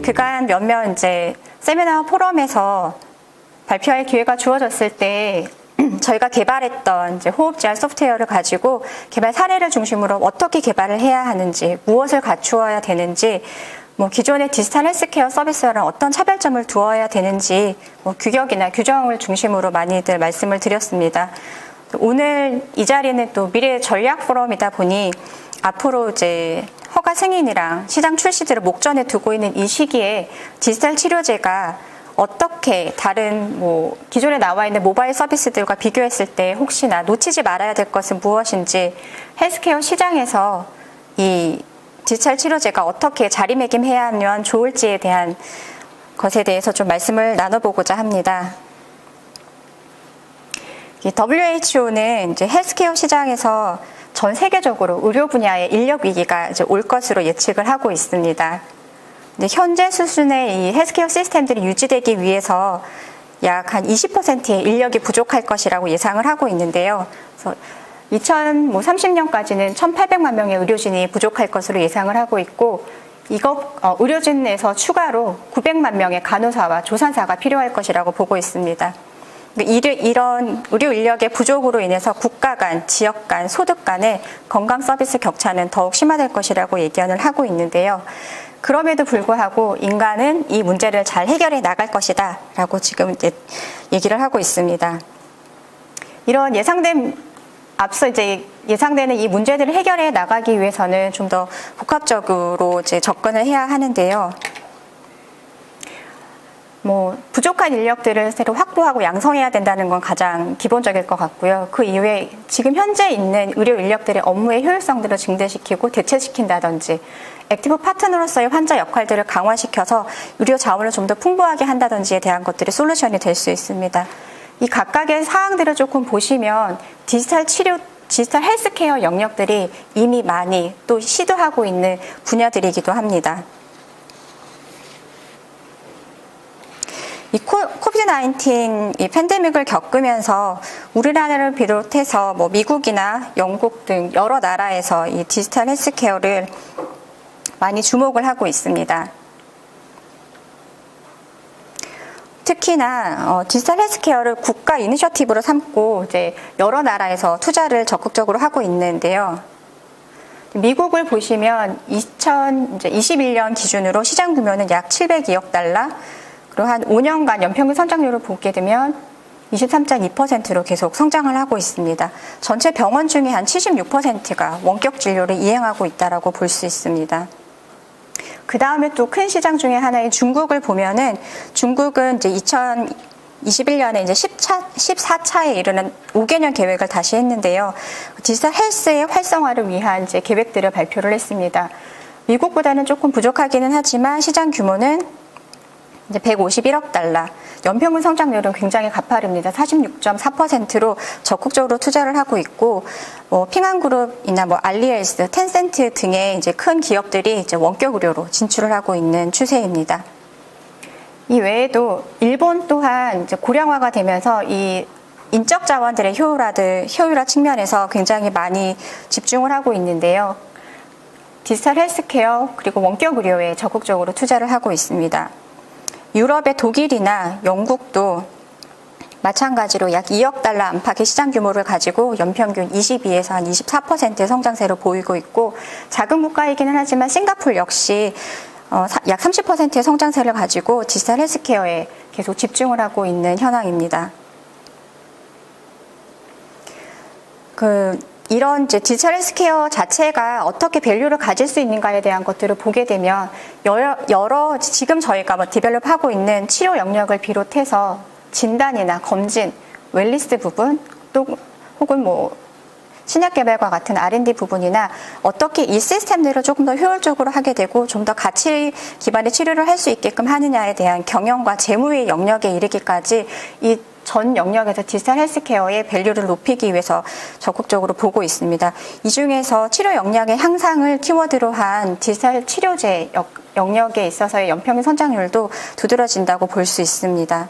그간 몇몇 이제 세미나 포럼에서 발표할 기회가 주어졌을 때 저희가 개발했던 이제 호흡 지알 소프트웨어를 가지고 개발 사례를 중심으로 어떻게 개발을 해야 하는지, 무엇을 갖추어야 되는지, 뭐 기존의 디지털 헬스케어 서비스와는 어떤 차별점을 두어야 되는지 뭐 규격이나 규정을 중심으로 많이들 말씀을 드렸습니다. 오늘 이 자리는 또 미래 전략 포럼이다 보니 앞으로 이제 허가 승인이랑 시장 출시들을 목전에 두고 있는 이 시기에 디지털 치료제가 어떻게 다른 뭐 기존에 나와 있는 모바일 서비스들과 비교했을 때 혹시나 놓치지 말아야 될 것은 무엇인지, 헬스케어 시장에서 이 디지털 치료제가 어떻게 자리매김해야 하면 좋을지에 대한 것에 대해서 좀 말씀을 나눠보고자 합니다. WHO는 이제 헬스케어 시장에서 전 세계적으로 의료 분야의 인력 위기가 이제 올 것으로 예측을 하고 있습니다. 근데 현재 수준의 이 헬스케어 시스템들이 유지되기 위해서 약 한 20%의 인력이 부족할 것이라고 예상을 하고 있는데요. 그래서 2030년까지는 1,800만 명의 의료진이 부족할 것으로 예상을 하고 있고, 의료진에서 추가로 900만 명의 간호사와 조산사가 필요할 것이라고 보고 있습니다. 이런 의료 인력의 부족으로 인해서 국가 간, 지역 간, 소득 간의 건강 서비스 격차는 더욱 심화될 것이라고 예견을 하고 있는데요. 그럼에도 불구하고 인간은 이 문제를 잘 해결해 나갈 것이다 라고 지금 얘기를 하고 있습니다. 이런 앞서 이제 예상되는 이 문제들을 해결해 나가기 위해서는 좀 더 복합적으로 이제 접근을 해야 하는데요. 뭐 부족한 인력들을 새로 확보하고 양성해야 된다는 건 가장 기본적일 것 같고요. 그 이외에 지금 현재 있는 의료 인력들의 업무의 효율성들을 증대시키고 대체시킨다든지, 액티브 파트너로서의 환자 역할들을 강화시켜서 의료 자원을 좀 더 풍부하게 한다든지에 대한 것들이 솔루션이 될 수 있습니다. 이 각각의 사항들을 조금 보시면 디지털 헬스케어 영역들이 이미 많이 또 시도하고 있는 분야들이기도 합니다. 이 코비드-19 이 팬데믹을 겪으면서 우리나라를 비롯해서 뭐 미국이나 영국 등 여러 나라에서 이 디지털 헬스케어를 많이 주목을 하고 있습니다. 특히나 디지털 헬스케어를 국가 이니셔티브로 삼고 이제 여러 나라에서 투자를 적극적으로 하고 있는데요. 미국을 보시면 2021년 기준으로 시장 규모는 약 702억 달러, 그리고 한 5년간 연평균 성장률을 보게 되면 23.2%로 계속 성장을 하고 있습니다. 전체 병원 중에 한 76%가 원격 진료를 이행하고 있다라고 볼 수 있습니다. 그 다음에 또 큰 시장 중에 하나인 중국을 보면은, 중국은 이제 2021년에 이제 14차에 이르는 5개년 계획을 다시 했는데요. 디지털 헬스의 활성화를 위한 이제 계획들을 발표를 했습니다. 미국보다는 조금 부족하기는 하지만 시장 규모는 이제 151억 달러, 연평균 성장률은 굉장히 가파릅니다. 46.4%로 적극적으로 투자를 하고 있고, 핑안그룹이나 알리헬스, 텐센트 등의 이제 큰 기업들이 이제 원격 의료로 진출을 하고 있는 추세입니다. 이 외에도 일본 또한 이제 고령화가 되면서 이 인적 자원들의 효율화 측면에서 굉장히 많이 집중을 하고 있는데요. 디지털 헬스케어 그리고 원격 의료에 적극적으로 투자를 하고 있습니다. 유럽의 독일이나 영국도 마찬가지로 약 2억 달러 안팎의 시장 규모를 가지고 연평균 22에서 한 24%의 성장세를 보이고 있고, 작은 국가이기는 하지만 싱가포르 역시 약 30%의 성장세를 가지고 디지털 헬스케어에 계속 집중을 하고 있는 현황입니다. 이런 이제 디지털 헬스케어 자체가 어떻게 밸류를 가질 수 있는가에 대한 것들을 보게 되면 여러 지금 저희가 디벨롭하고 있는 치료 영역을 비롯해서 진단이나 검진, 웰리스 부분, 또 혹은 신약 개발과 같은 R&D 부분이나 어떻게 이 시스템들을 조금 더 효율적으로 하게 되고 좀 더 가치 기반의 치료를 할 수 있게끔 하느냐에 대한 경영과 재무의 영역에 이르기까지 이 전 영역에서 디지털 헬스케어의 밸류를 높이기 위해서 적극적으로 보고 있습니다. 이 중에서 치료 역량의 향상을 키워드로 한 디지털 치료제 영역에 있어서의 연평균 성장률도 두드러진다고 볼 수 있습니다.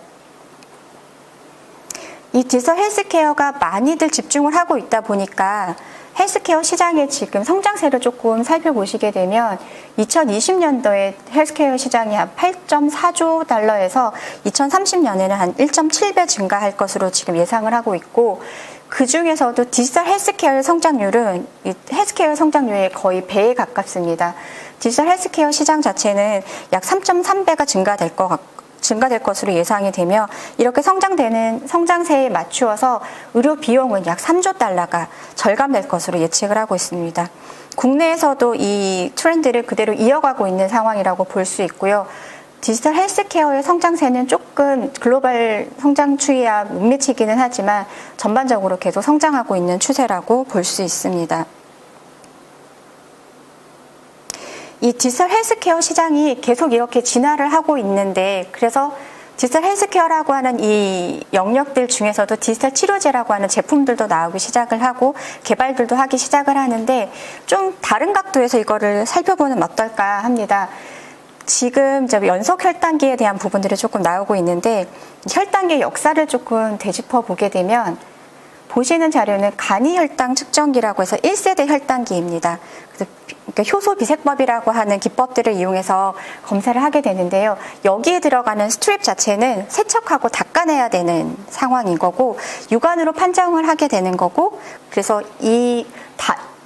이 디지털 헬스케어가 많이들 집중을 하고 있다 보니까 헬스케어 시장의 지금 성장세를 조금 살펴보시게 되면 2020년도에 헬스케어 시장이 한 8.4조 달러에서 2030년에는 한 1.7배 증가할 것으로 지금 예상을 하고 있고, 그 중에서도 디지털 헬스케어의 성장률은 이 헬스케어 성장률의 거의 배에 가깝습니다. 디지털 헬스케어 시장 자체는 약 3.3배가 증가될 것으로 예상이 되며, 이렇게 성장되는 성장세에 맞추어서 의료 비용은 약 3조 달러가 절감될 것으로 예측을 하고 있습니다. 국내에서도 이 트렌드를 그대로 이어가고 있는 상황이라고 볼 수 있고요. 디지털 헬스케어의 성장세는 조금 글로벌 성장 추이와 못 미치기는 하지만 전반적으로 계속 성장하고 있는 추세라고 볼 수 있습니다. 이 디지털 헬스케어 시장이 계속 이렇게 진화를 하고 있는데, 그래서 디지털 헬스케어라고 하는 이 영역들 중에서도 디지털 치료제라고 하는 제품들도 나오기 시작을 하고 개발들도 하기 시작을 하는데, 좀 다른 각도에서 이거를 살펴보면 어떨까 합니다. 지금 연속 혈당기에 대한 부분들이 조금 나오고 있는데, 혈당기의 역사를 조금 되짚어 보게 되면 보시는 자료는 간이 혈당 측정기라고 해서 1세대 혈당기입니다. 그래서 효소 비색법이라고 하는 기법들을 이용해서 검사를 하게 되는데요. 여기에 들어가는 스트랩 자체는 세척하고 닦아내야 되는 상황인 거고, 육안으로 판정을 하게 되는 거고, 그래서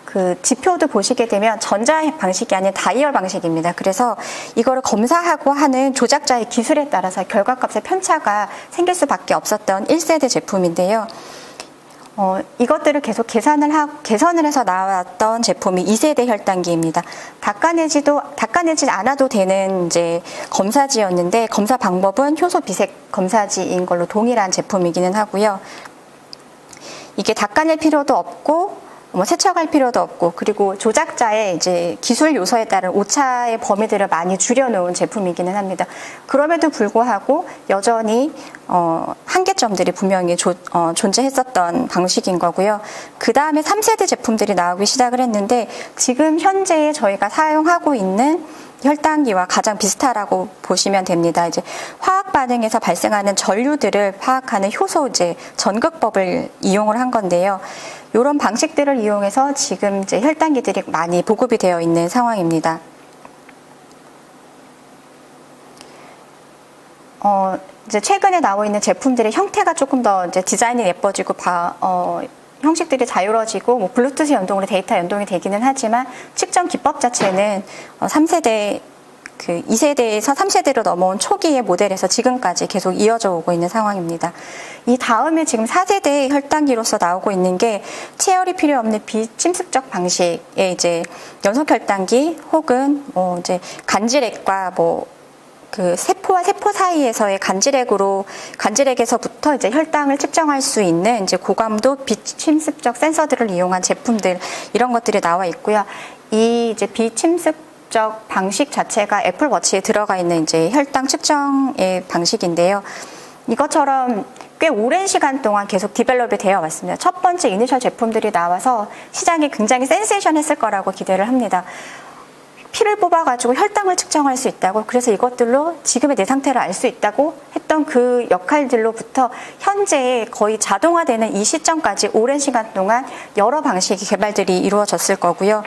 그 지표도 보시게 되면 전자 방식이 아닌 다이얼 방식입니다. 그래서 이거를 검사하고 하는 조작자의 기술에 따라서 결과값의 편차가 생길 수밖에 없었던 1세대 제품인데요. 이것들을 계속 개선을 해서 나왔던 제품이 2세대 혈당기입니다. 닦아내지 않아도 되는 이제 검사지였는데, 검사 방법은 효소 비색 검사지인 걸로 동일한 제품이기는 하고요. 이게 닦아낼 필요도 없고, 세척할 필요도 없고, 그리고 조작자의 이제 기술 요소에 따른 오차의 범위들을 많이 줄여놓은 제품이기는 합니다. 그럼에도 불구하고 여전히 한계점들이 분명히 존재했었던 방식인 거고요. 그 다음에 3세대 제품들이 나오기 시작을 했는데, 지금 현재 저희가 사용하고 있는 혈당기와 가장 비슷하다고 보시면 됩니다. 이제 화학 반응에서 발생하는 전류들을 파악하는 효소 전극법을 이용을 한 건데요. 이런 방식들을 이용해서 지금 이제 혈당기들이 많이 보급이 되어 있는 상황입니다. 이제 최근에 나오고 있는 제품들의 형태가 조금 더 이제 디자인이 예뻐지고 형식들이 자유로워지고 블루투스 연동으로 데이터 연동이 되기는 하지만 측정 기법 자체는 3세대 2세대에서 3세대로 넘어온 초기의 모델에서 지금까지 계속 이어져 오고 있는 상황입니다. 이 다음에 지금 4세대 혈당기로서 나오고 있는 게 체열이 필요 없는 비침습적 방식의 이제 연속 혈당기, 혹은 이제 간질액과 그 세포와 세포 사이에서의 간질액에서부터 이제 혈당을 측정할 수 있는 이제 고감도 비침습적 센서들을 이용한 제품들, 이런 것들이 나와 있고요. 이 이제 비침습적 방식 자체가 애플워치에 들어가 있는 이제 혈당 측정의 방식인데요. 이것처럼 꽤 오랜 시간 동안 계속 디벨롭이 되어 왔습니다. 첫 번째 이니셜 제품들이 나와서 시장이 굉장히 센세이션했을 거라고 기대를 합니다. 피를 뽑아가지고 혈당을 측정할 수 있다고, 그래서 이것들로 지금의 내 상태를 알 수 있다고 했던 그 역할들로부터 현재 거의 자동화되는 이 시점까지 오랜 시간 동안 여러 방식의 개발들이 이루어졌을 거고요.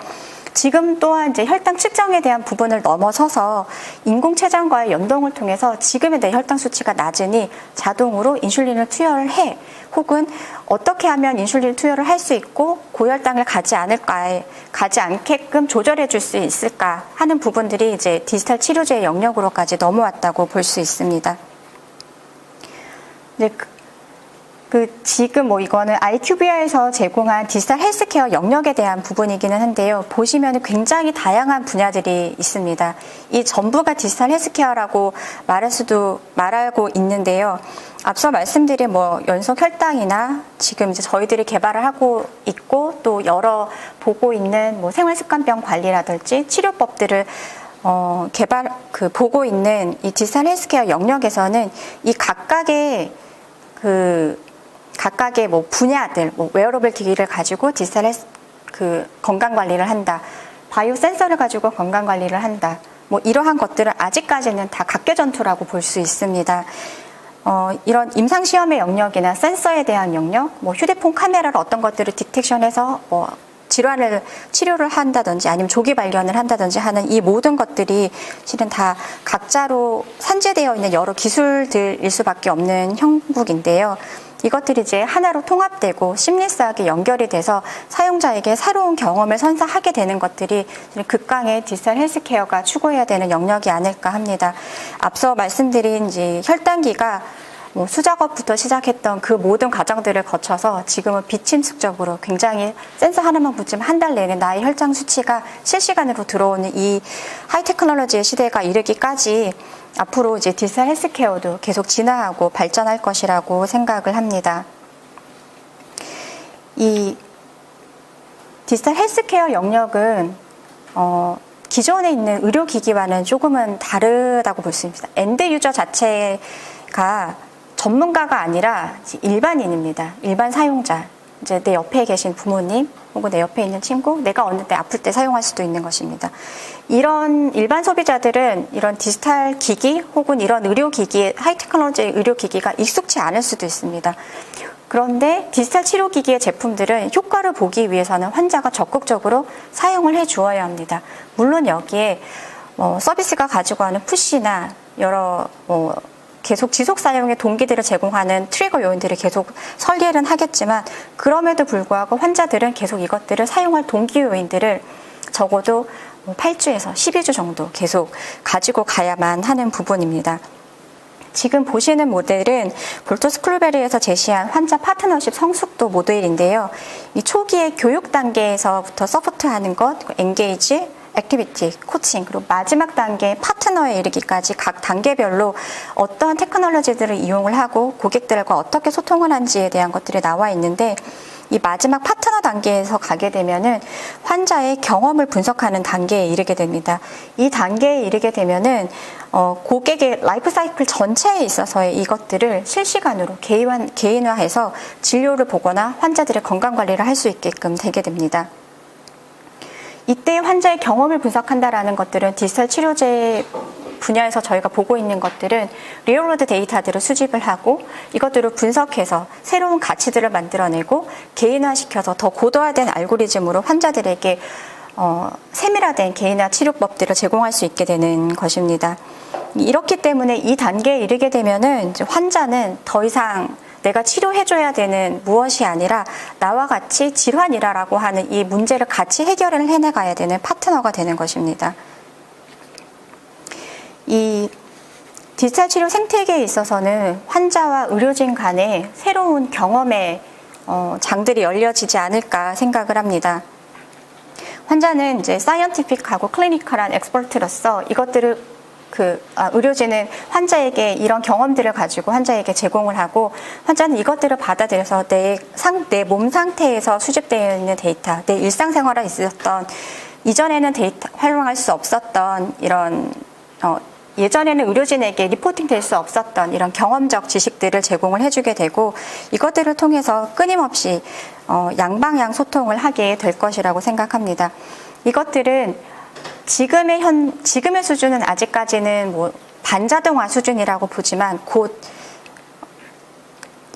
지금 또한 이제 혈당 측정에 대한 부분을 넘어서서 인공체장과의 연동을 통해서 지금의 내 혈당 수치가 낮으니 자동으로 인슐린을 투여를 해, 혹은 어떻게 하면 인슐린 투여를 할 수 있고 고혈당을 가지 않게끔 조절해 줄 수 있을까 하는 부분들이 이제 디지털 치료제의 영역으로까지 넘어왔다고 볼 수 있습니다. 이제 지금 이거는 IQVIA에서 제공한 디지털 헬스케어 영역에 대한 부분이기는 한데요. 보시면 굉장히 다양한 분야들이 있습니다. 이 전부가 디지털 헬스케어라고 말하고 있는데요. 앞서 말씀드린 연속 혈당이나 지금 이제 저희들이 개발을 하고 있고 또 여러 보고 있는 생활습관병 관리라든지 치료법들을 보고 있는 이 디지털 헬스케어 영역에서는 이 각각의 분야들, 웨어러블 기기를 가지고 디지털 건강 관리를 한다, 바이오 센서를 가지고 건강 관리를 한다, 이러한 것들은 아직까지는 다 각계전투라고 볼 수 있습니다. 이런 임상시험의 영역이나 센서에 대한 영역, 뭐 휴대폰 카메라로 어떤 것들을 디텍션해서 질환을 치료를 한다든지 아니면 조기 발견을 한다든지 하는 이 모든 것들이 실은 다 각자로 산재되어 있는 여러 기술들일 수밖에 없는 형국인데요. 이것들이 이제 하나로 통합되고 심리스하게 연결이 돼서 사용자에게 새로운 경험을 선사하게 되는 것들이 극강의 디지털 헬스케어가 추구해야 되는 영역이 아닐까 합니다. 앞서 말씀드린 이제 혈당기가 수작업부터 시작했던 그 모든 과정들을 거쳐서 지금은 비침습적으로 굉장히 센서 하나만 붙이면 한 달 내내 나의 혈당 수치가 실시간으로 들어오는 이 하이테크놀로지의 시대가 이르기까지 앞으로 이제 디지털 헬스케어도 계속 진화하고 발전할 것이라고 생각을 합니다. 이 디지털 헬스케어 영역은 기존에 있는 의료기기와는 조금은 다르다고 볼 수 있습니다. 엔드 유저 자체가 전문가가 아니라 일반인입니다. 일반 사용자. 이제 내 옆에 계신 부모님 혹은 내 옆에 있는 친구, 내가 어느 때 아플 때 사용할 수도 있는 것입니다. 이런 일반 소비자들은 이런 디지털 기기 혹은 이런 의료기기, 하이테크놀로지 의료기기가 익숙치 않을 수도 있습니다. 그런데 디지털 치료기기의 제품들은 효과를 보기 위해서는 환자가 적극적으로 사용을 해 주어야 합니다. 물론 여기에 서비스가 가지고 하는 푸시나 여러 계속 지속 사용의 동기들을 제공하는 트리거 요인들을 계속 설계는 하겠지만 그럼에도 불구하고 환자들은 계속 이것들을 사용할 동기 요인들을 적어도 8주에서 12주 정도 계속 가지고 가야만 하는 부분입니다. 지금 보시는 모델은 볼터 스쿨베리에서 제시한 환자 파트너십 성숙도 모델인데요. 이 초기의 교육 단계에서부터 서포트하는 것, 엔게이지, 액티비티, 코칭, 그리고 마지막 단계 파트너에 이르기까지 각 단계별로 어떠한 테크놀로지들을 이용을 하고 고객들과 어떻게 소통을 한지에 대한 것들이 나와 있는데 이 마지막 파트너 단계에서 가게 되면은 환자의 경험을 분석하는 단계에 이르게 됩니다. 이 단계에 이르게 되면은 고객의 라이프 사이클 전체에 있어서의 이것들을 실시간으로 개인화해서 진료를 보거나 환자들의 건강 관리를 할 수 있게끔 되게 됩니다. 이때 환자의 경험을 분석한다라는 것들은 디지털 치료제 분야에서 저희가 보고 있는 것들은 리얼월드 데이터들을 수집을 하고 이것들을 분석해서 새로운 가치들을 만들어내고 개인화시켜서 더 고도화된 알고리즘으로 환자들에게 세밀화된 개인화 치료법들을 제공할 수 있게 되는 것입니다. 이렇기 때문에 이 단계에 이르게 되면은 이제 환자는 더 이상 내가 치료해줘야 되는 무엇이 아니라 나와 같이 질환이라고 하는 이 문제를 같이 해결을 해나가야 되는 파트너가 되는 것입니다. 이 디지털 치료 생태계에 있어서는 환자와 의료진 간에 새로운 경험의 장들이 열려지지 않을까 생각을 합니다. 환자는 이제 사이언티픽하고 클리니컬한 엑스퍼트로서 이것들을 의료진은 환자에게 이런 경험들을 가지고 환자에게 제공을 하고 환자는 이것들을 받아들여서 내 몸 상태에서 수집되어 있는 데이터, 내 일상생활에 있었던 이전에는 활용할 수 없었던 이런 예전에는 의료진에게 리포팅 될 수 없었던 이런 경험적 지식들을 제공을 해주게 되고 이것들을 통해서 끊임없이 양방향 소통을 하게 될 것이라고 생각합니다. 이것들은 지금의 수준은 아직까지는 반자동화 수준이라고 보지만 곧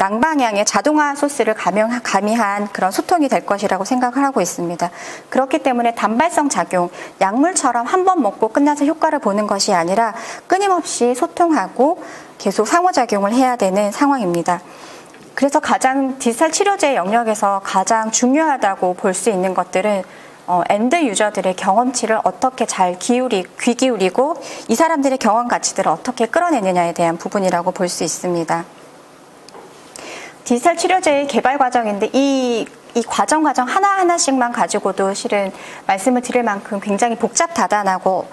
양방향의 자동화 소스를 가미한 그런 소통이 될 것이라고 생각을 하고 있습니다. 그렇기 때문에 단발성 작용, 약물처럼 한 번 먹고 끝나서 효과를 보는 것이 아니라 끊임없이 소통하고 계속 상호작용을 해야 되는 상황입니다. 그래서 가장 디지털 치료제 영역에서 가장 중요하다고 볼 수 있는 것들은 엔드 유저들의 경험치를 어떻게 잘 귀 기울이고 이 사람들의 경험 가치들을 어떻게 끌어내느냐에 대한 부분이라고 볼 수 있습니다. 디지털 치료제의 개발 과정인데 이 과정 하나하나씩만 가지고도 실은 말씀을 드릴 만큼 굉장히 복잡다단하고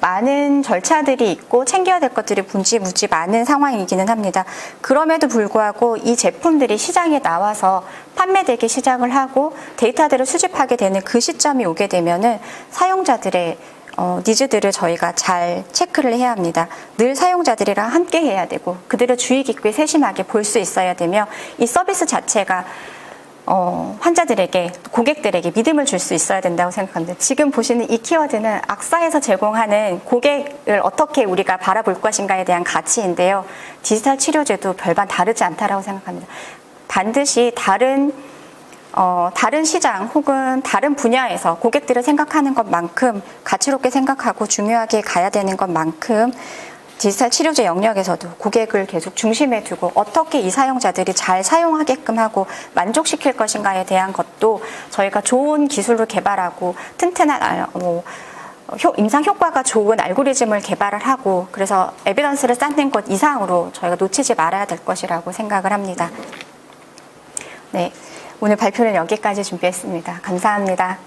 많은 절차들이 있고 챙겨야 될 것들이 무지 많은 상황이기는 합니다. 그럼에도 불구하고 이 제품들이 시장에 나와서 판매되기 시작을 하고 데이터들을 수집하게 되는 그 시점이 오게 되면은 사용자들의 니즈들을 저희가 잘 체크를 해야 합니다. 늘 사용자들이랑 함께 해야 되고 그들을 주의 깊게 세심하게 볼 수 있어야 되며 이 서비스 자체가 환자들에게, 고객들에게 믿음을 줄 수 있어야 된다고 생각합니다. 지금 보시는 이 키워드는 악사에서 제공하는 고객을 어떻게 우리가 바라볼 것인가에 대한 가치인데요. 디지털 치료제도 별반 다르지 않다라고 생각합니다. 반드시 다른 시장 혹은 다른 분야에서 고객들을 생각하는 것만큼 가치롭게 생각하고 중요하게 가야 되는 것만큼 디지털 치료제 영역에서도 고객을 계속 중심에 두고 어떻게 이 사용자들이 잘 사용하게끔 하고 만족시킬 것인가에 대한 것도 저희가 좋은 기술을 개발하고 튼튼한 임상 효과가 좋은 알고리즘을 개발을 하고 그래서 에비던스를 쌓는 것 이상으로 저희가 놓치지 말아야 될 것이라고 생각을 합니다. 네, 오늘 발표는 여기까지 준비했습니다. 감사합니다.